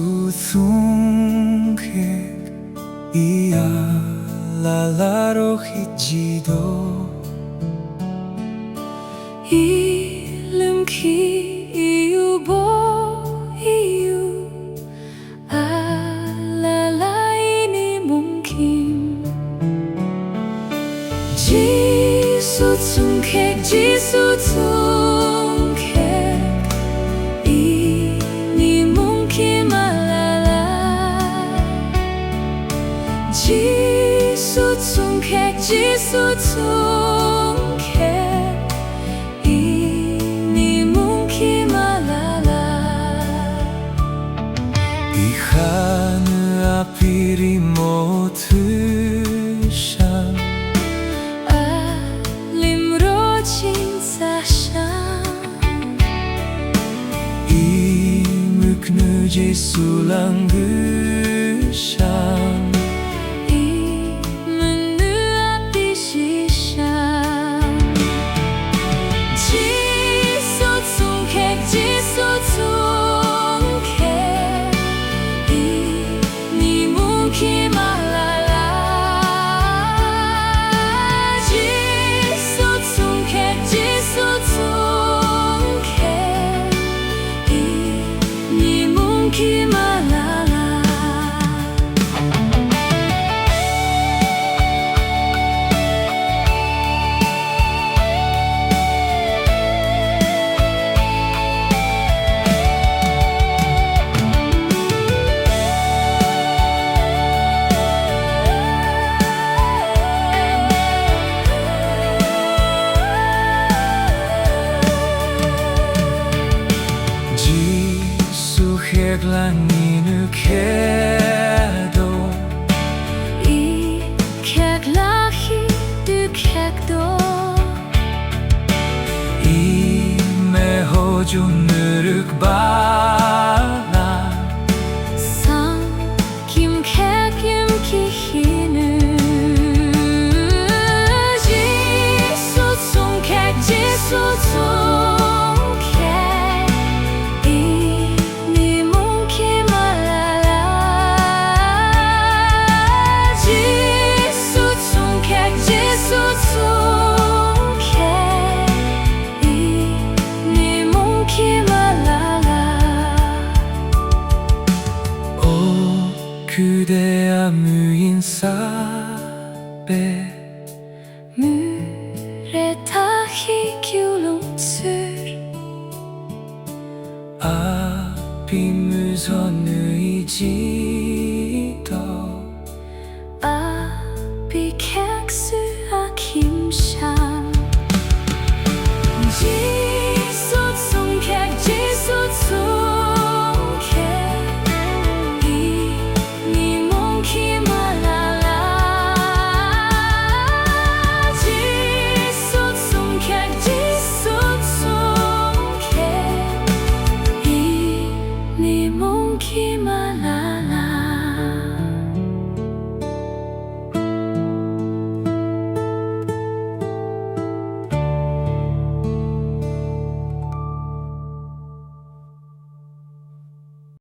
수송객 이야 랄라로 히지도 이름 기유 보이유 알랄라이니 몽킴 지수충객 지수충객 이니 몽킴 알랄라 지수충객 지수충객 이니 몽킴 알랄라 이 하늘 앞이리 모트샴 알림으로 진사샴 이 묵누지 술랑그샴 객랑이누 캐도 이 객라히 득객도 이 매호주 느륵바나 상 김객임 기히는 지수충객 지수충 그대야 무인사배 물에 타히 기울음술 앞이 무서누이지